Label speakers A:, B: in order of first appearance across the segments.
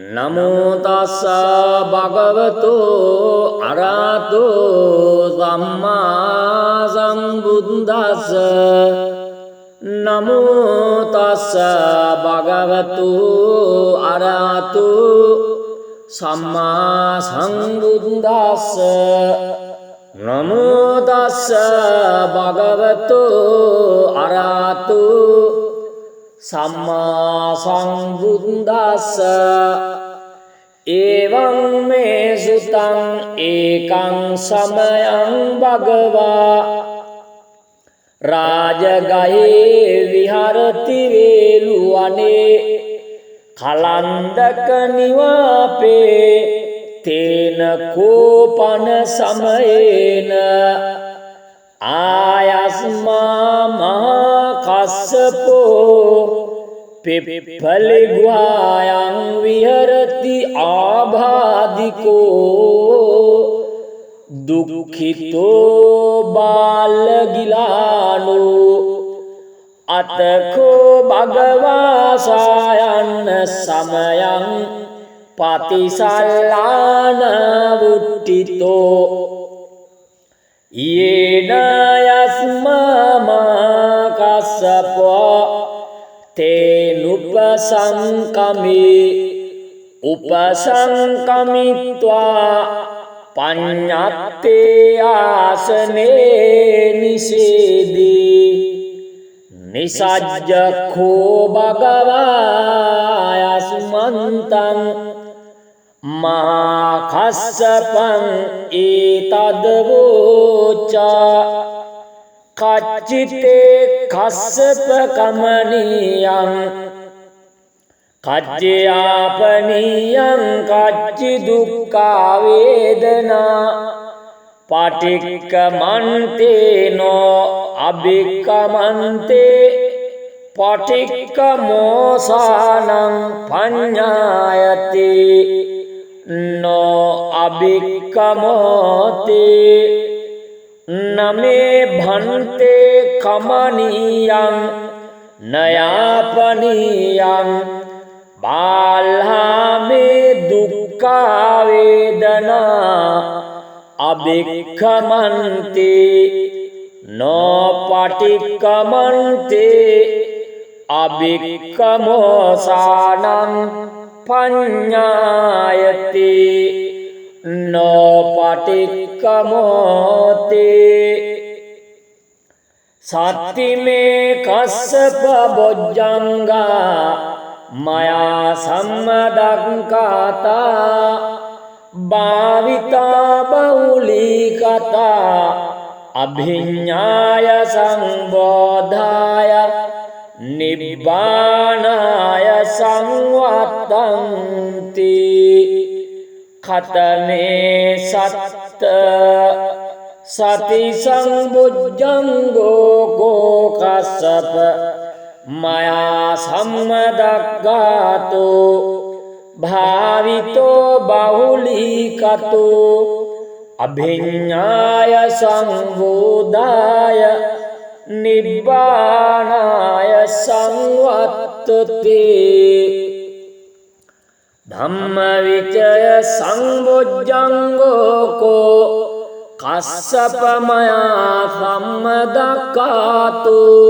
A: නමෝ තස්ස භගවතු අරහතු සම්මා සම්බුද්දස්ස නමෝ තස්ස භගවතු අරහතු සම්මා සම්බුද්දස්ස නමෝ තස්ස භගවතු අරහතු සම්මා සම්බුද්දස්ස එවං මේ සුතං ඒකං සමයං භගවා රාජගයේ විහරති වේලුවනේ කලන්දක නිවාපේ තේන කෝපන සමයේන ආයස්මා මහා කස්සපෝ පිප්පලිග්වායං විහරති ආභාදිකෝ දුක්ඛිතෝ බාලගිලානෝ අතකෝ භගවා සායන්න සමයං පතිසල්ලාන වුට්ටිතෝ යේන යස්මා කස්සපෝ තේනුපසංකමි උපසංකමිත්වා පඤ්ඤත්තේ ආසනේ නිසේදී නිසජ්ජඛෝ භගවා යස්මන්තං මහා කස්සපං ඒතදවෝචා කච්චිතේ කස්සප කමනියං කච්චයාපනියං කච්චි දුක්ඛා වේදනා පටික්කමන්තේනෝ අභික්කමන්තේ පටික්කමෝසානං පඤ්ඤායති නෝ අභික්කමෝතේ නමේ භන්තේ කමනියං නයාපනියං බාල්හාමේ දුක්ඛා වේදනා අභික්ඛමන්තේ නෝ පටික්කමන්තේ අභික්ඛමෝසානං පඤ්ඤායති නෝ පටික්කමෝතේ සත්තිමේ කස්සප බොජ්ජංගා මයා සම්මදක්ඛාතා භාවිතා බෞලී කතා අභිඤ්ඤාය සංබෝධාය නිබ්බානාය සංවත්තන්ති ඛතමේ සත්ත සති සංබුද්ධංගෝ කෝකස්සප මයා සම්මදක්ඛාතෝ භාවිතෝ බහුලීකතෝ අභිඤ්ඤාය සංවෝදාය නිබ්බානාය සංවත්තති ධම්මවිචය සංබුද්ධංගෝ කෝ කස්සප මයා සම්මදක්ඛාතෝ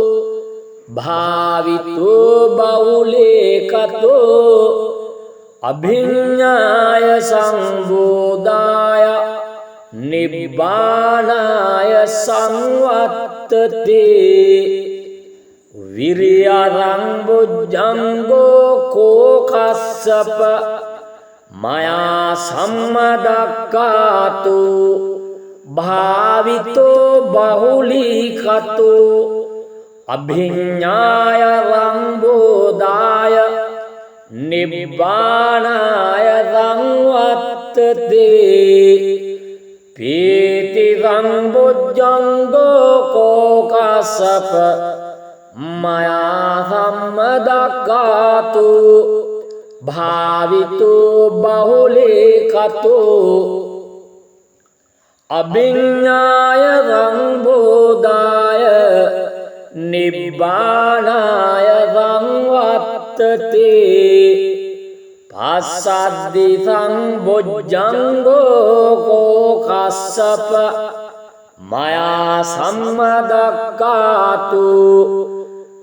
A: භාවිතෝ බහුලීකතෝ අභිඤ්ඤාය සංබෝධාය නිබ්බානාය සංවත්තති විරියං බුද්ධංගෝ කෝකස්සප මයා සම්මදක්ඛාතෝ භාවිතෝ බහුලීකතෝ අභිඤ්ඤාය සංබෝධාය නිබ්බානාය සංවත්තති පීති සංබුද්ධංගෝ කෝකස්සප මයා සම්මදක්ඛාතෝ භාවිතෝ බහුලීකතෝ අභිඤ්ඤාය සංබෝධාය නිබ්බානාය සංවත්තති අස්සද්දි සංබොජ්ජංගෝ කෝ කස්සප මයා සම්මදක්කාතු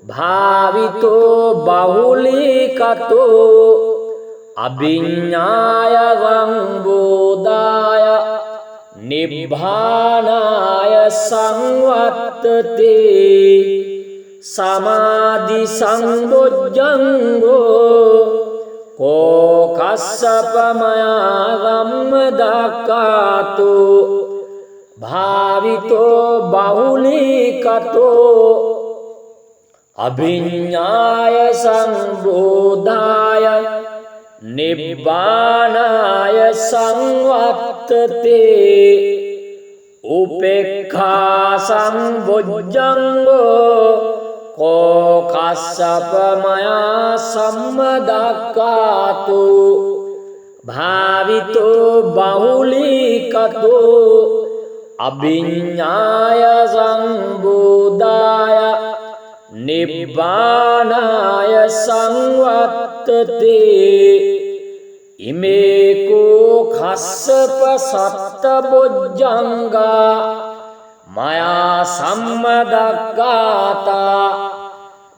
A: භාවිතෝ බහුලීකතෝ අභිඤ්ඤාය වංබෝදාය නිබ්බානාය සංවත්තති සමාධි සංබොජ්ජංගෝ කෝ කස්සප මයා ධම්මදක්ඛාතු භාවිතෝ බහුලීකතෝ අභිඤ්ඤාය සංබෝධාය නිබ්බානාය සංවත්තති උපේක්ඛා සංබොජ්ජංගෝ කෝ කස්සප මයා සම්මදක්ඛාතු භාවිතෝ බහුලීකතෝ අභිඤ්ඤාය සංබෝධාය නිබ්බානාය සංවත්තති ඉමේකෝ කස්සප සත්තබොජ්ජංගා මයා සම්මදක්ඛාතා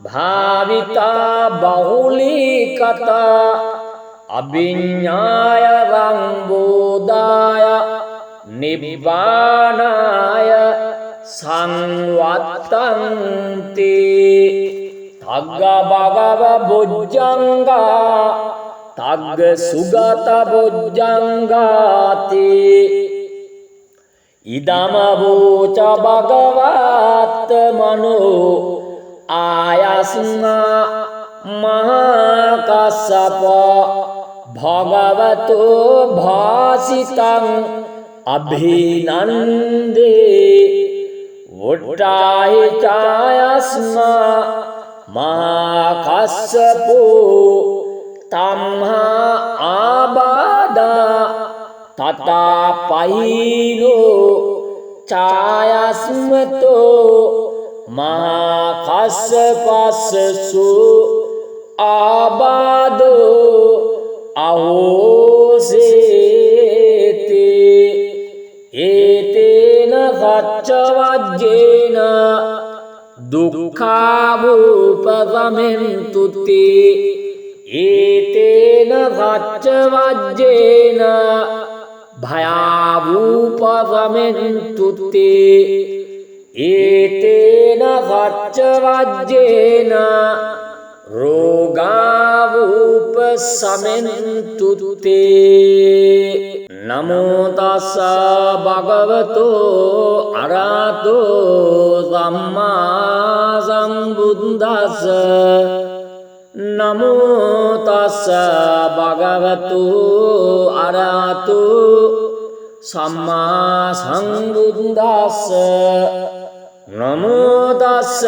A: භාවිතා බහුලීකතා අභිඤ්ඤාය වංබෝධාය නිබ්බානාය සංවත්තන්ති තග්ග භගව බොජ්ජංගා තග්ග සුගත බොජ්ජංගාති ඉදම වූච භගවත් මනෝ ආයස්නා මහා කස්සප භගවතෝ භාසිතං අභිනන්දේ වොට්ටාහි චායස්නා මහා කස්සපෝ තම්හා ආබාධා තථා පහිනෝ ඡායස්මතෝ මහා කස්සපස්සසු ආබාධෝ අහෝසේති ඒතේන සච්චවජ්ජේන දුක්ඛාවූපගමෙන්තුති ඒතේන සච්චවජ්ජේන භයාවූපගමෙන්තුති ඒතේන සච්චවජ්ජේන රෝගාවූපසමෙන්තුති නමෝ තස්ස භගවතෝ අරහතෝ සම්මා සම්බුද්දස්ස නමෝ තස්ස භගවතෝ අරහතෝ සම්මා සම්බුද්දස්ස නමෝ තස්ස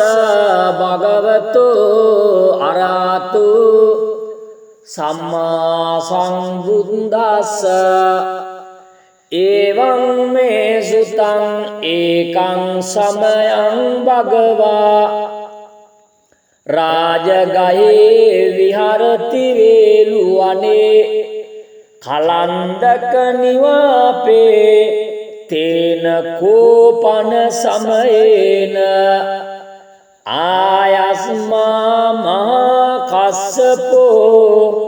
A: භගවතෝ අරහතෝ සම්මා සම්බුද්දස්ස එවං මේ සුතං ඒකං සමයං භගවා රාජගයේ විහරති වේලුවනේ කලන්දක නිවාපේ තේන කෝපන සමයේන ආයස්මා මහා කස්සපෝ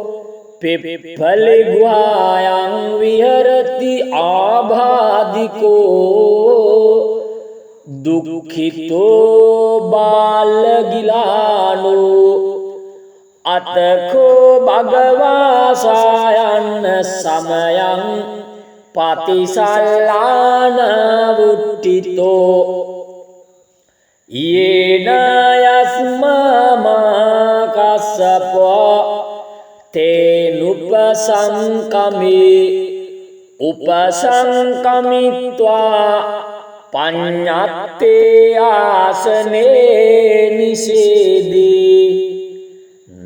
A: පිප්පලිග්වායං විහරති ආබාධිකෝ දුක්ඛිතෝ බාලගිලානෝ අතකෝ භගවා සායන්න සමයං පතිසල්ලාන වුට්ටිතෝ යේන යස්මා කස්සපෝ තේනුපසංකමේ උපසංකමිත්වා පඤ්ඤත්තේ ආසනේ නිසේදී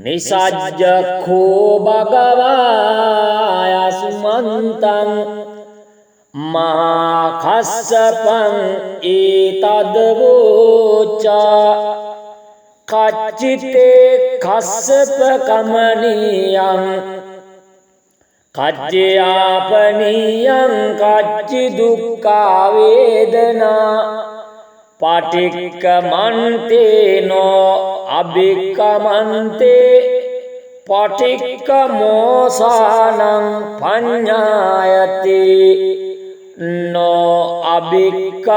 A: නිසජ්ජඛෝ භගවා යස්මන්තං මහා කස්සපං ඒතදවෝචා කච්චිතේ කස්සප කමනියං කච්චයාපනීයං කච්චි දුක්ඛා වේදනා පටික්කමන්තේනෝ අභික්කමන්තේ පටික්කමෝසානං පඤ්ඤායති නෝ අභික්කමෝතේ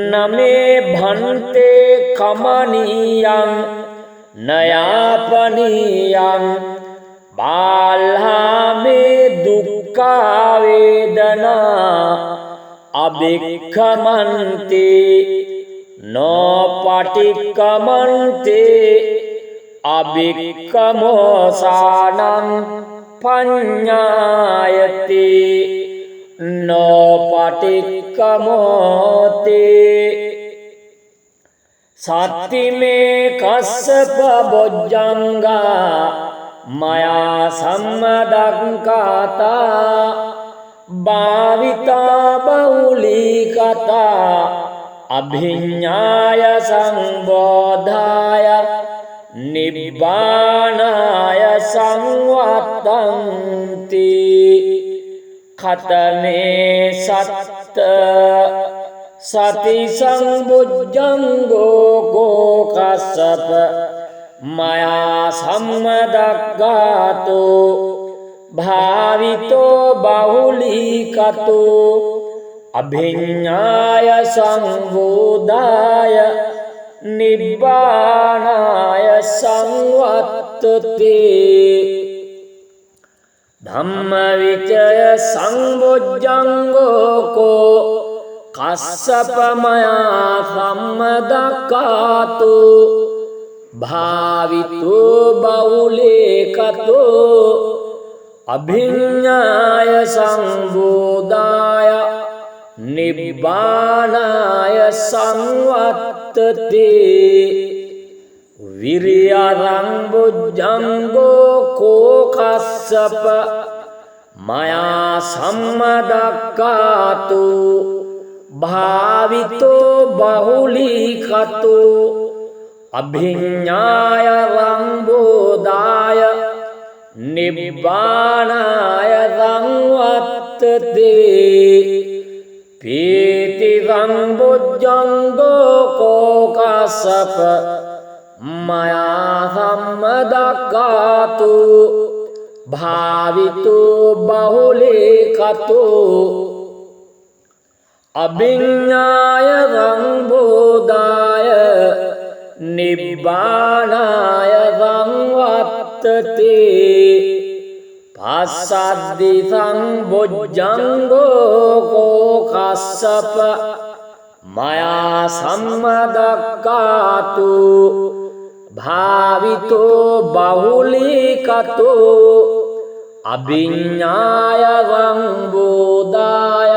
A: නමේ භන්තේ කමනීයං නයාපනීයං බාල්හාමේ දුක්ඛා වේදනා අභික්ඛමන්තේ නෝ පටික්කමන්තේ අභික්ඛමෝසානං පඤ්ඤායති නෝ පටික්කමෝතේ සත්තිමේ කස්සප බොජ්ජංගා මයා සම්මදක්ඛාතා භාවිතා බහුලී කතා අභිඤ්ඤාය සංබෝධාය නිබ්බානාය සංවත්තන්ති ඛතමේ සත්ත සති සංබුද්ධංගෝ කෝකස්සප මයා සම්මදක්ඛාතෝ භාවිතෝ බහුලීකතෝ අභිඤ්ඤාය සංබෝධාය නිබ්බානාය සංවත්තති ධම්මවිචය සංබොජ්ජංගෝ කෝ කස්සප මයා සම්මදක්ඛාතෝ භාවිතෝ බහුලීකතෝ අභිඤ්ඤාය සංබෝධාය නිබ්බානාය සංවත්තති විරියං බුද්ධංගෝ කෝකස්සප මයා සම්මදක්ඛාතෝ භාවිතෝ බහුලීකතෝ අභිඤ්ඤාය සංබෝධාය නිබ්බානාය සංවත්තති පීති සංබුද්ධංගෝ කෝකස්සප මයා සම්මදක්ඛාතෝ භාවිතෝ බහුලීකතෝ අභිඤ්ඤාය සංබෝධාය නිබ්බානාය සංවත්තති පස්සද්දි සංබොජ්ජංගෝ කෝකස්සප මයා සම්මදක්ඛාතෝ භාවිතෝ බහුලීකතෝ අභිඤ්ඤාය සංබෝධාය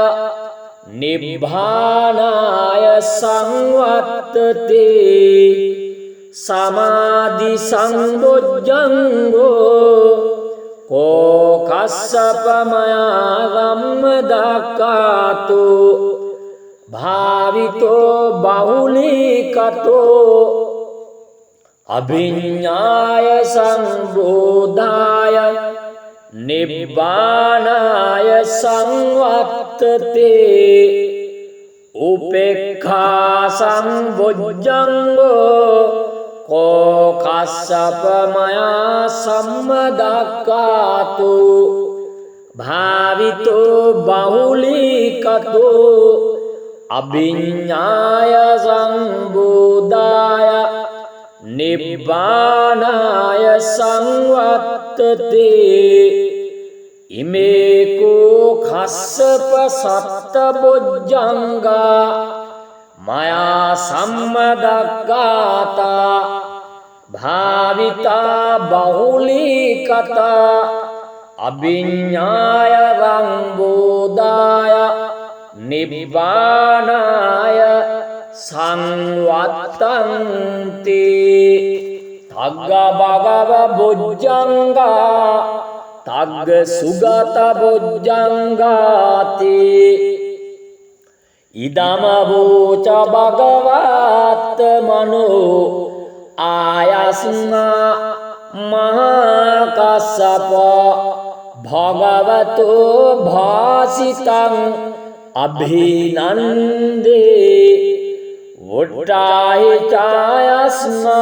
A: නිබ්බානාය සංවත්තති සමාධි සංබොජ්ජංගෝ කෝකස්සප මයා සම්මදක්ඛාතෝ භාවිතෝ බහුලීකතෝ අභිඤ්ඤාය සංබෝධාය නිබ්බානාය සංවත්තති උපේක්ඛා සංබොජ්ජංගෝ කෝකස්සප මයා සම්මදක්ඛාතෝ භාවිතෝ බහුලීකතෝ අභිඤ්ඤාය සංබෝධාය නිබ්බානාය සංවත්තති ඉමේකෝ කස්සප සත්ත බොජ්ජංගා මයා සම්මදක්ඛාතා භාවිතා බහුලීකතා අභිඤ්ඤාය සංබෝධාය නිබ්බානාය සංවත්තන්ති තග්ග භගව බොජ්ජංගා තග්ග සුගත බොජ්ජංගාති ඉදම වූච භගවත් මනෝ ආයස්නා महाकाश्यप भगवतो भासितं अभिनन्दे वुट्टाहि चायस्मा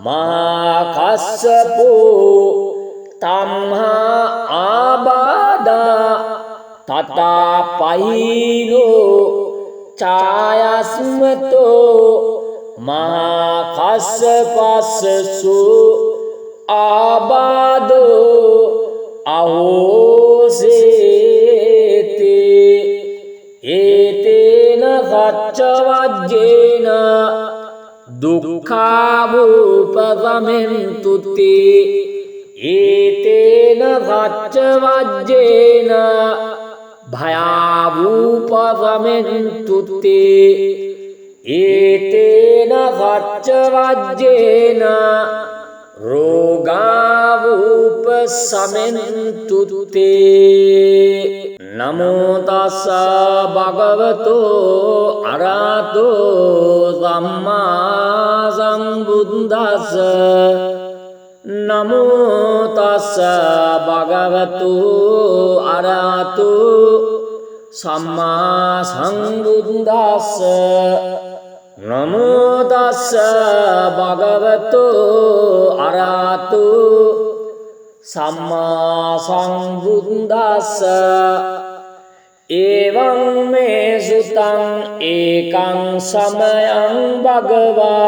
A: महाकाश्यपो तम्हा आबादा तथा पहिनो चायस्मतो महाकाश्यपस्सु आबादो अहोसेते एतेन गच्छवज्जेन दुःखावुपगमेन्तु ते एतेन गच्छवज्जेन भयावुपगमेन्तु ते एतेन गच्छवज्जेन रोगावुपशमेन्तु ते नमो तस्स भगवतो अरहतो सम्मा सम्बुद्दस्स नमो तस्स भगवतो अरहतो सम्मा सम्बुद्दस्स नमो तस्स भगवतो अरहतो सम्मा सम्बुद्दस्स एवं मे सुतं एकं समयं भगवा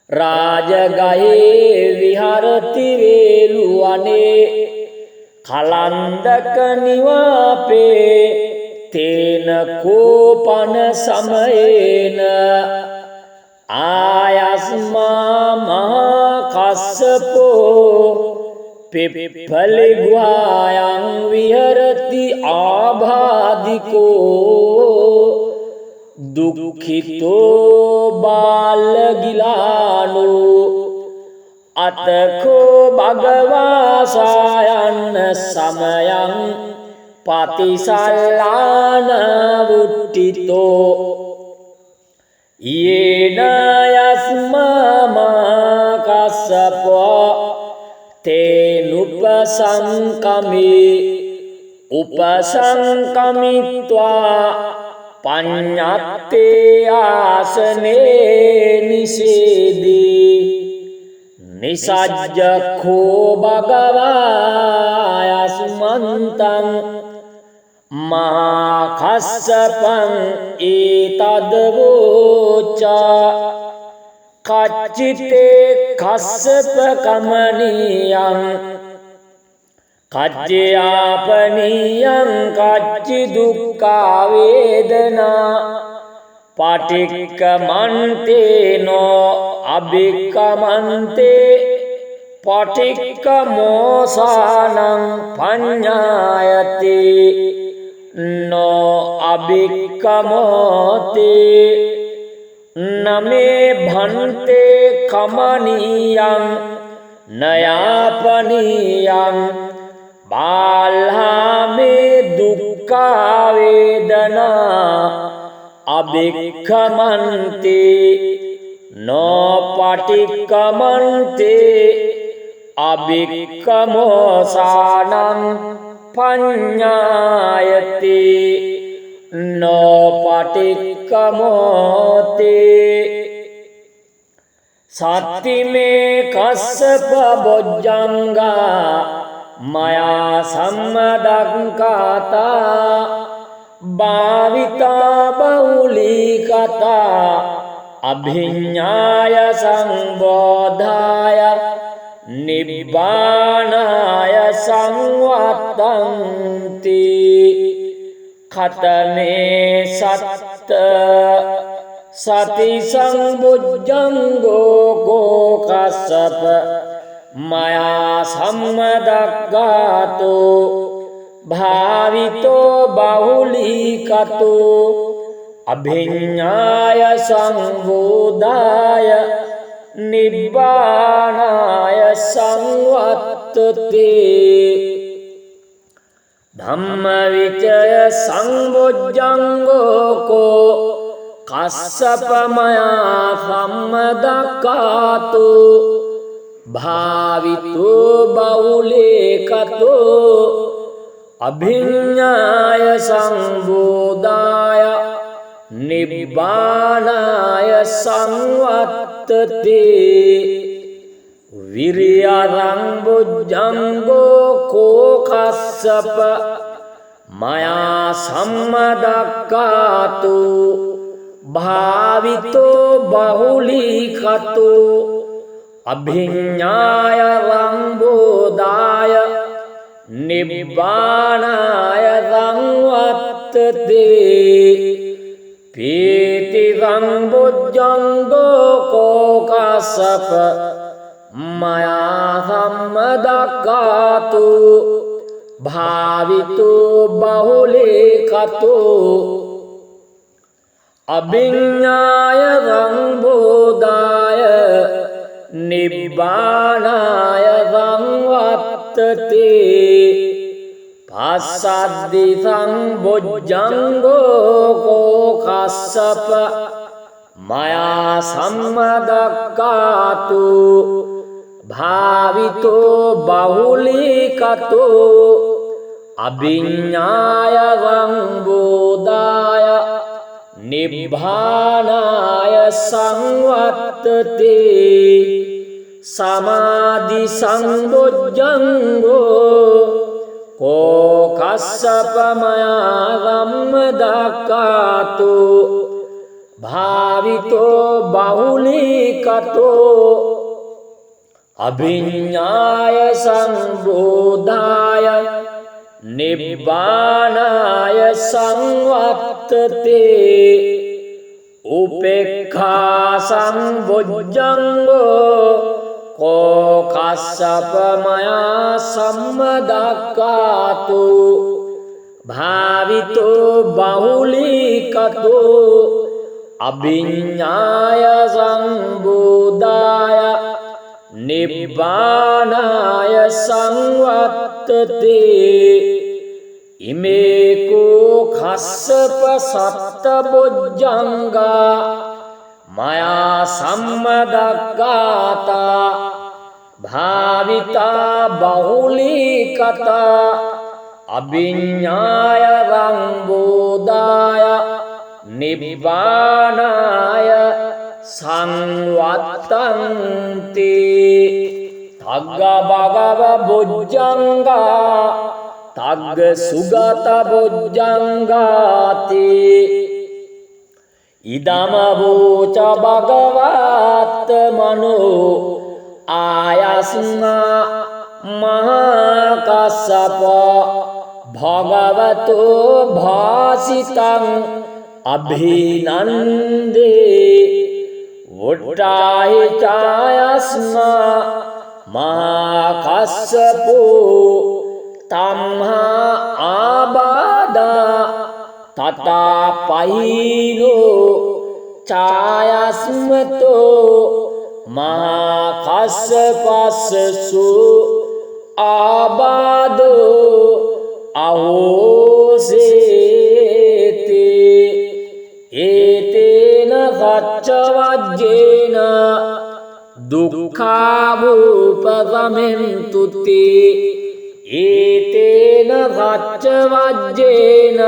A: राजगहे विहरति वेलुवने कलन्दक निवापे तेन कोपन समयेन आयस्मा महाकाश्यपो पिप्पलिगुहायां विहरति आबाधिको दुःखितो बालगिलानो अतको भगवा सायन्न समयं पतिसल्लान वुट्टितो येन यस्मा महाकाश्यपो तेनुपसंकमे उपसंकमित्वा पञ्चत्ते आसने निषेदे निसज्जखो भगवा यस्मन्तं महाकाश्यपं एतद्वोच कच्चिते कश्यपकमनीयं कच्चियापनीयं कच्चिदुःखावेदना पटिक्कमन्ते नो अभिक्कमन्ते पटिक्कमोसानं पञ्ඤायते नो अभिक्कमोते न मे भन्ते कमनीयं न यापनीयं बाल्हा मे दुःखावेदना अभिक्कमन्ते न पटिक्कमन्ते अभिक्कमोसानं पञ्ඤायते न पटिक्कमोते सत्तिमे कश्यप बोज्जंगा मया सम्मदङ्काता भाविता बहुलीकता अभिज्ञाय संबोधाय निब्बाणाय संवर्तन्ति खतमे सत्त सति संबुज्जंगो गो कश्यप मया सम्मदग्गातो भावितो बहुलीकतो अभिज्ञाय संबोधाय निब्बाणाय संवर्तते धम्मविजय संबुज्जंगो को कश्यप मया सम्मदग्गातो භාවිතෝ බහුලීකතෝ අභිඤ්ඤාය සංබෝධාය නිබ්බානාය සංවත්තති විරියං බොජ්ජංගෝ කෝකස්සප මයා සම්මදක්ඛාතු භාවිතෝ බහුලීකතෝ අභිඤ්ඤාය සංබෝධාය නිබ්බානාය සංවත්තති පීති සංබොජ්ජංගෝ කෝකස්සප මයා සම්මදක්ඛාතු භාවිතෝ බහුලීකතෝ අභිඤ්ඤාය සංබෝධාය නිබ්බානාය සංවත්තති පස්සද්දි සංබොජ්ජංගෝ කෝකස්සප මයා සම්මදක්ඛාතු භාවිතෝ බහුලීකතෝ අභිඤ්ඤාය සංබෝධාය නිබ්බානාය සංවත්තති සමාධි සංබොජ්ජංගෝ කෝකස්සප මයා සම්මදක්ඛාතු භාවිතෝ බහුලීකතෝ අභිඤ්ඤාය සංබෝධාය නිබ්බානාය සංවත්තති උපේක්ඛා සංබොජ්ජංගෝ කෝකස්සප මයා සම්මදක්ඛාතු භාවිතෝ බහුලීකතෝ අභිඤ්ඤාය සංබෝධාය නිබ්බානාය සංවත්තති ඉමේකෝ කස්සප සත්ත බොජ්ජංගා මයා සම්මදක්ඛාතා භාවිතා බහුලීකතා අභිඤ්ඤාය සංබෝධාය නිබ්බානාය සංවත්තන්ති තග්ග භගව බොජ්ජංගා තග්ග සුගත බොජ්ජංගාති ඉදම වූච භගවත් මනෝ ආයස්නා මහා කස්සප භගවතෝ භාසිතං අභිනන්දේ වොට්ටාහි ඡායස්මා මහා කස්සපෝ තම්හා ආබාධා තථා පහිනෝ ඡායස්මතෝ මහා කස්සපස්සසු ආබාධෝ අහෝසේති ඒතේන සච්චවජ්ජේන දුක්ඛාවූපසමෙන්තුති ඒතේන සච්චවජ්ජේන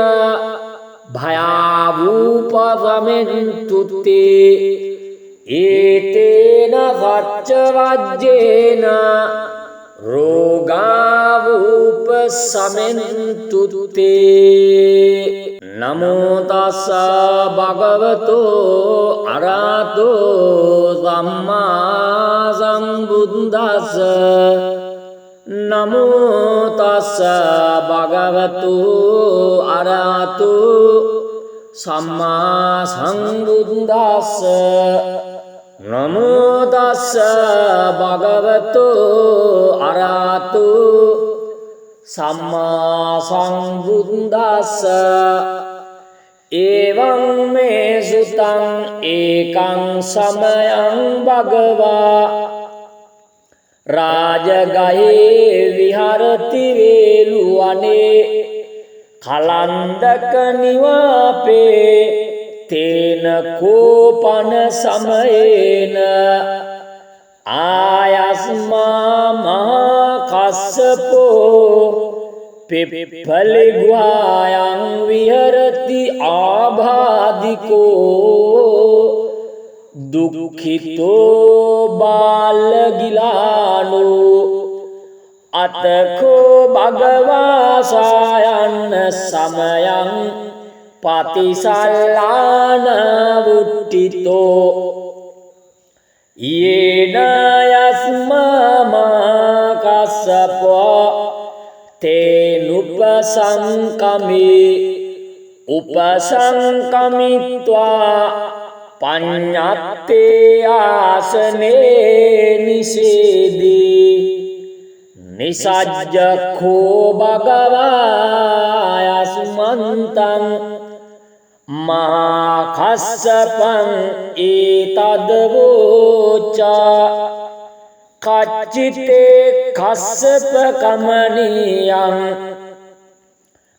A: භයාවූපසමෙන්තුති ඒතේන සච්චවජ්ජේන රෝගාවූපසමෙන්තුති නමෝ තස්ස භගවතෝ අරහතෝ සම්මා සම්බුද්දස්ස නමෝ තස්ස භගවතෝ අරහතෝ සම්මා සම්බුද්දස්ස නමෝ තස්ස භගවතෝ අරහතෝ සම්මා සම්බුද්දස්ස එවං මේ සුතං ඒකං සමයං භගවා රාජගයේ විහරති වේලුවනේ කලන්දක නිවාපේ තේන කෝපන සමයේන आयस्मा महाकස්සपो पिप्पलिग्वायं विहरति आभादिको दुःखितो बालगिलानो अतको भगवा सायन्न समयं पतिसल्लान वुट्टितो येन यस्माकස්සपो तेनुपसंकमे उपसंकमित्वा पඤ්ඤत्ते आसने निषेदे निसज्जखो भगवा यस्मन्तं महाकස්සपं एतद्वोचा कच्चिते कස්සप कमनीयं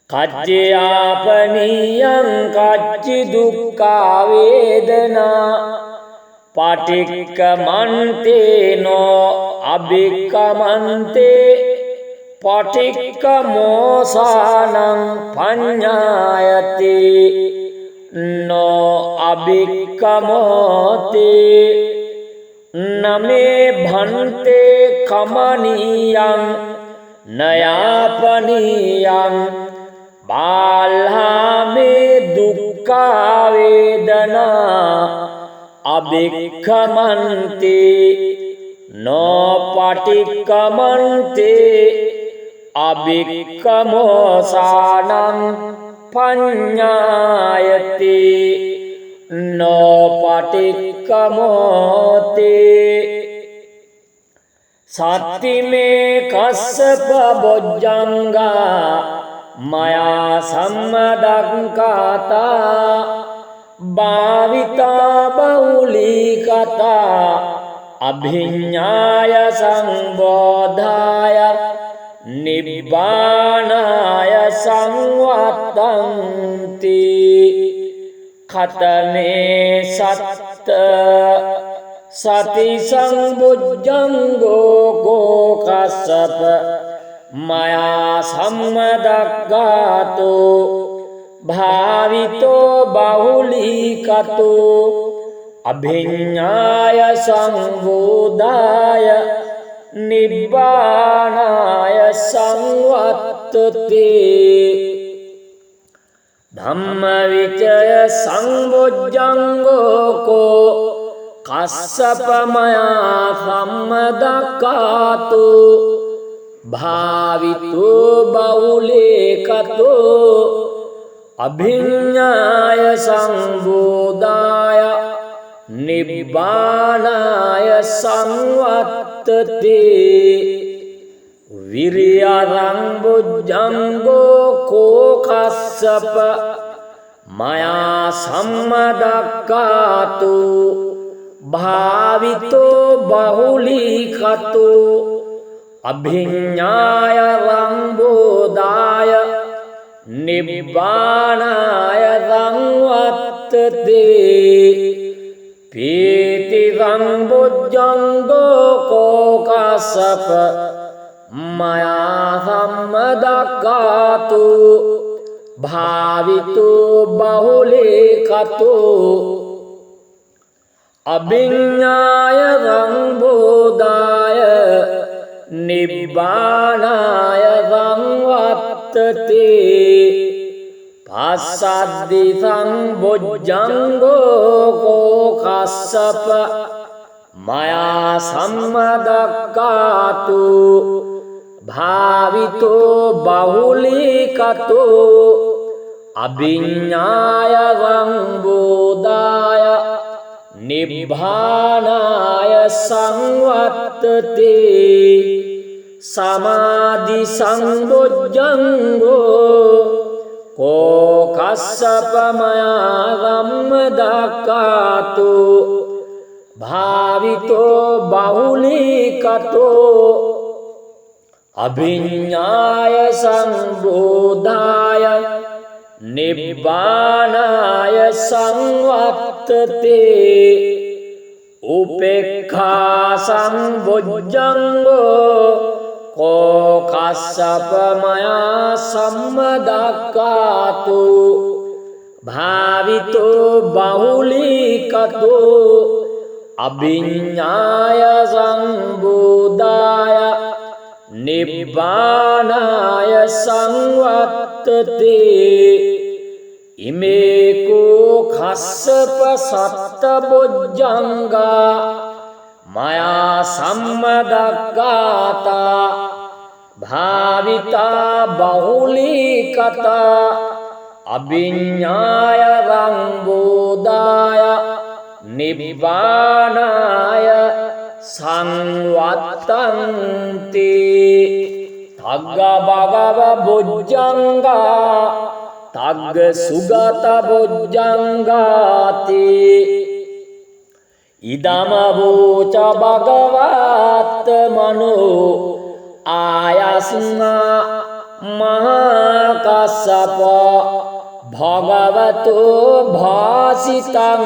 A: कच्चियापनीयं कच्चि दुःखा वेदना पटिक्कमन्ते नो अभिक्कमन्ते पटिक्कमोसानं पඤ्ඤायते नो अभिक्कमोते नमे भन्ते कमनीयं नयापनीयं बाल्हामे दुःखा वेदना अभिक्खमन्ते नो पटिक्कमन्ते अभिक्कमोसानं पඤ्ඤायते नो पटिक्कमोते सत्तिमे कස්සප බොජ්ජංගා मया सम्मदङ्काता भाविता बहुलीकता अभिज्ञाय संबोधाय निब्बाणाय संवर्तन्ति खतमे सत्त सति संबुज्जंगो को कස්සප मया सम्मदग्गातो भावितो बहुलीकतो अभिज्ञाय संबोधाय निब्बाणाय संवर्तते धम्मविजय संबुज्जंगो को कස්සප मया सम्मदग्गातो भावितो बहुलीकतो अभिज्ञाय संबोधाय निब्बाणाय संवर्तते विर्यं भुजंगो को कස්සප मया सम्मदग्गातो भावितो बहुलीकतो अभिज्ञाय संबोधाय निब्बाणाय संवर्तते पीति संबुज्जंगो को कස්සප मया सम्मदग्गातो भावितो बहुलीकतो अभिज्ञाय संबोधाय निब्बाणाय संवर्तते पश्चाद्दि संबुज्जंगो को कස්සප मया सम्मदग्गातो भावितो बहुलीकतो अभिज्ञाय संबोधाय निब्बाणाय संवर्तते समाधि संबुज्जंगो को कස්සප मया सम्मदग्गातो भावितो बहुलीकतो अभिज्ञाय संबोधाय निब्बाणाय संवर्तते උපේක්ඛා සම්බොජ්ජංගෝ කෝ කස්සප මයා සම්මදක්ඛාතු භාවිතෝ බහුලීකතෝ අභිඤ්ඤාය සම්බුදාය නිබ්බානාය සංවත්තතේ ඉමේකෝ කස්සප සත්ත බොජ්ජංගා මයා සම්මදක්ඛාතා භාවිතා බහුලීකතා අභිඤ්ඤාය සම්බුදාය නිබ්බානාය සංවත්තන්ති තග්ග භගව බොජ්ජංගා තග්ග සුගත බොජ්ජංගාති ඉදම වූච භගවත් මනෝ ආයස්මා මහා කස්සප භගවතෝ භාසිතං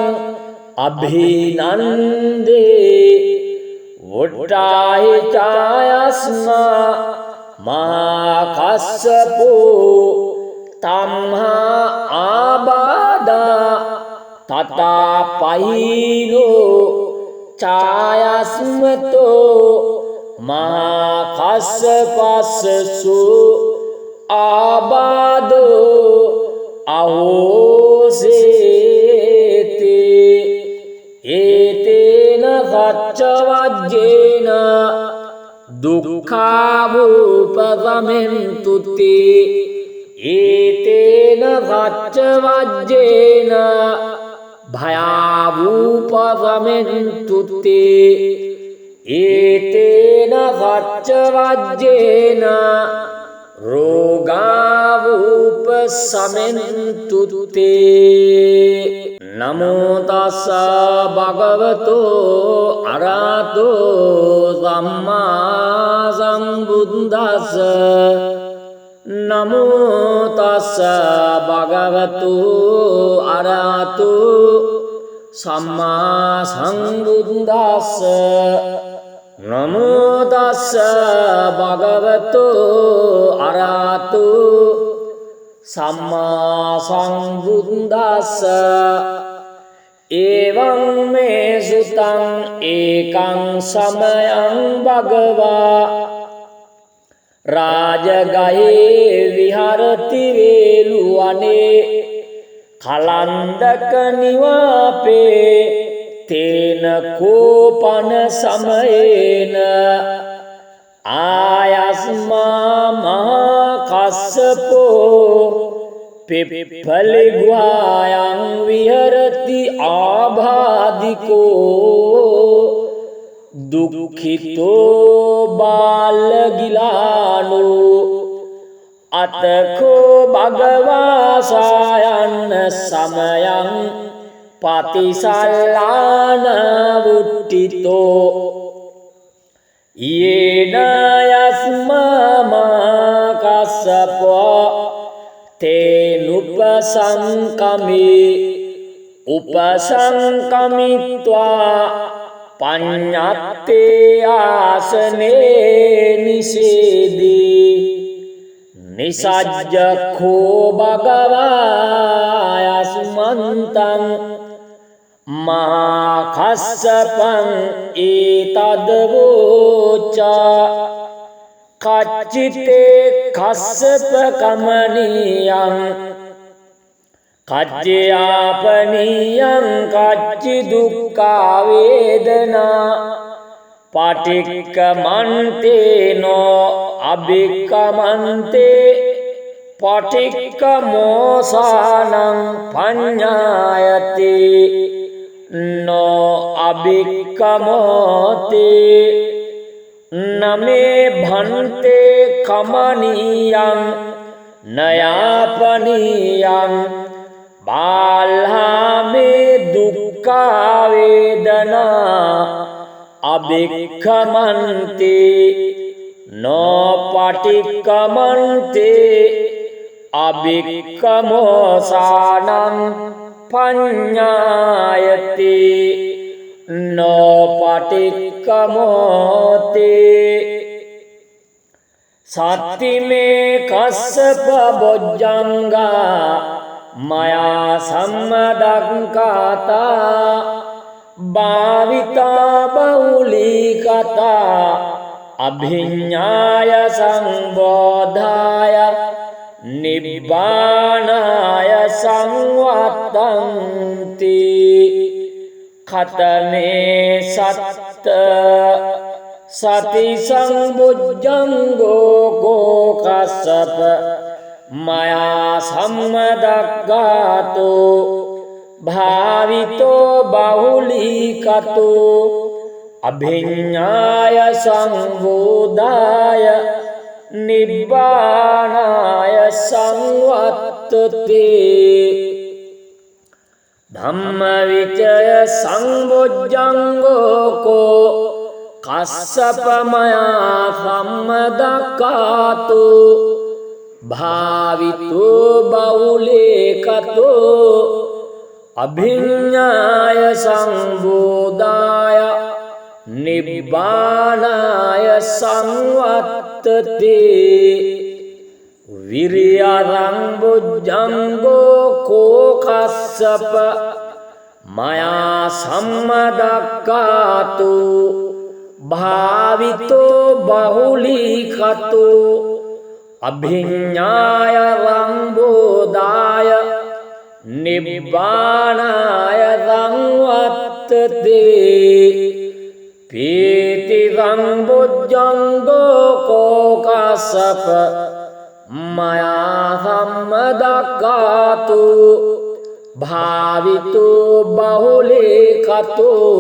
A: අභිනන්දේ වොට්ටාහි චායස්මා මහා කස්සපෝ තම්හා ආබාදා තතා පහිනෝ ඡායස්මතෝ මහා කස්සපස්සසු ආබාදෝ අහෝසේති ඒතේන සච්චවජ්ජේන දුක්ඛාවූපගමෙන්තුති ඒතේන සච්චවජ්ජේන භයාවූපගමෙන්තුති ඒතේන සච්චවජ්ජේන රෝගාවූපසමෙන්තුති නමෝ තස්ස භගවතෝ අරහතෝ සම්මා සම්බුද්දස්ස නමෝ තස්ස භගවතෝ අරහතෝ සම්මා සම්බුද්දස්ස නමෝ තස්ස භගවතෝ අරහතෝ සම්මා සම්බුද්දස්ස එවං මේ සුතං ඒකං සමයං භගවා රාජගහේ විහරති වේලුවනේ කලන්දක නිවාපේ තේන කෝපන සමයේන ආයස්මා මහා කස්සපෝ පිප්පලි ග්වායං විහරති ආභාදිකෝ දුක්ඛිතෝ බාලගිලානෝ අතකෝ භගවා සායන්න සමයං පතිසල්ලාන වුට්ටිතෝ යේන යස්මා කස්සපෝ තේනුපසංකමේ උපසංකමිත්වා පඤ්ඤත්තේ ආසනේ නිසේදී නිසජ්ජඛෝ භගවා යස්මන්තං මහා කස්සපං ඒතදවෝචා කච්චිතේ කස්සප කමනියං කච්චයාපනියං කච්චි දුක්ඛා වේදනා පටික්කමන්තේනෝ අභික්කමන්තේ පටික්කමෝසානං පඤ්ඤායති නෝ අභික්කමෝතේ නමේ භන්තේ කමනියං නයාපනියං බාල්හාමේ දුක්ඛා වේදනා අභික්ඛමන්තේ නෝ පටික්කමන්තේ අභික්ඛමෝසානං පඤ්ඤායති නොපටික්කමෝති සත්තිමේ කස්සප බොජ්ජංගා මයා සම්මදක්ඛාතා භාවිතා බහුලී කතා අභිඤ්ඤාය සංබෝධාය නිබ්බානාය සංවත්තන්ති ඛතමේ සත්ත සති සංබුද්ධංගෝ කෝකස්සප මයා සම්මදක්ඛාතෝ භාවිතෝ බහුලීකතෝ අභිඤ්ඤාය සංබෝධාය නිබ්බානාය සංවත්තති ධම්මවිචය සංබොජ්ජංගෝ කෝ කස්සප මයා සම්මදක්ඛාතෝ භාවිතෝ බහුලීකතෝ අභිඤ්ඤාය සංබෝධාය නිබ්බානාය සංවත්තති විරියං බොජ්ජංගෝ කෝකස්සප මයා සම්මදක්ඛාතෝ භාවිතෝ බහුලීකතෝ අභිඤ්ඤාය සංබෝධාය නිබ්බානාය සංවත්තති පීති සංබොජ්ජංගෝ කෝකස්සප මයා සම්මදක්ඛාතෝ භාවිතෝ බහුලීකතෝ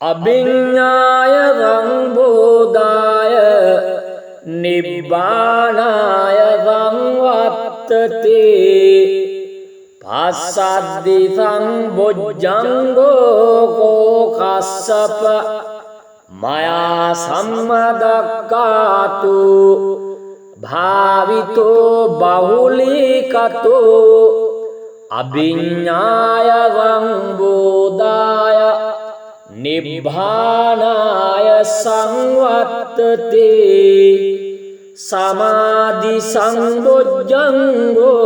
A: අභිඤ්ඤාය සංබෝධාය නිබ්බානාය සංවත්තති පස්සද්දි සංබොජ්ජංගෝ කෝකස්සප මයා සම්මදක්ඛාතෝ භාවිතෝ බහුලීකතෝ අභිඤ්ඤාය සංබෝධාය නිබ්බානාය සංවත්තති සමාධි සංබොජ්ජංගෝ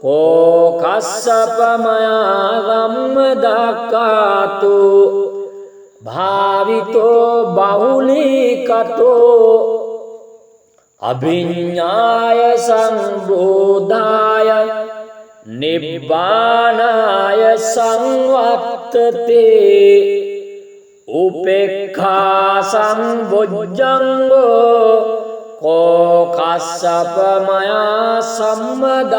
A: කෝකස්සප මයා සම්මදක්ඛාතෝ භාවිතෝ බහුලීකතෝ අභිඤ්ඤාය සංබෝධාය නිබ්බානාය සංවත්තති උපේක්ඛා සංබොජ්ජංගෝ කෝකස්සප මයා සම්මදක්ඛාතෝ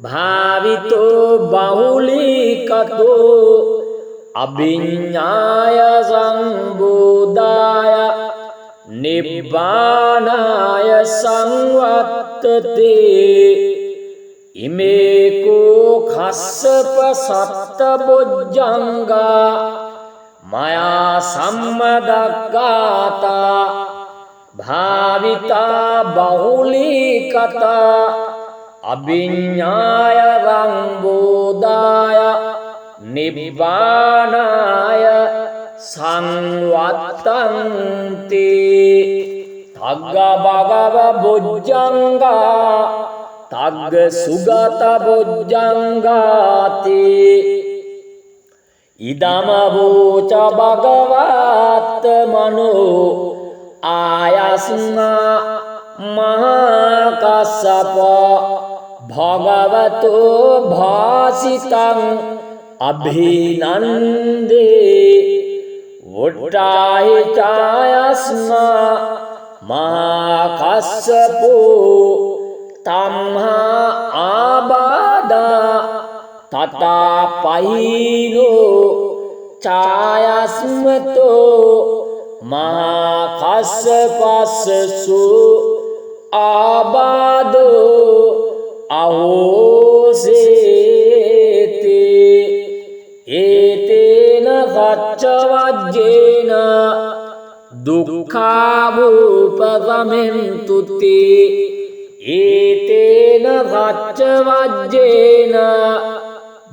A: භාවිතෝ බහුලීකතෝ අභිඤ්ඤාය සංබෝධාය නිබ්බානාය සංවත්තති ඉමේකෝ කස්සප සත්ත බොජ්ජංගා මයා සම්මදක්ඛාතා භාවිතා බහුලීකතා අභිඤ්ඤාය සංබෝධාය නිබ්බානාය සංවත්තන්ති තග්ග භගව බොජ්ජංගා තග්ග සුගත බොජ්ජංගාති ඉදම වූච භගවත් මනෝ ආයස්නා මහා කස්සප භගවතෝ භාසිතං අභිනන්දේ වොට්ටාහි ඡායස්නා මහා කස්සපෝ තම්හා ආබාධා තතා පහිනෝ ඡායස්මතෝ මහා කස්සපස්සසු ආබාධෝ අහෝසේති ඒතේන සච්චවජ්ජේන දුක්ඛාවූපගමෙන්තුති ඒතේන සච්චවජ්ජේන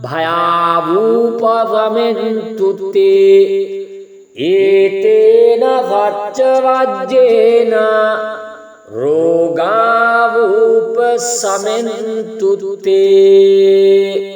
A: භයාවූපරමෙන්තු තේ ඒතේන වච්චවජ්ජේන රෝගාවූපසමෙන්තු තේ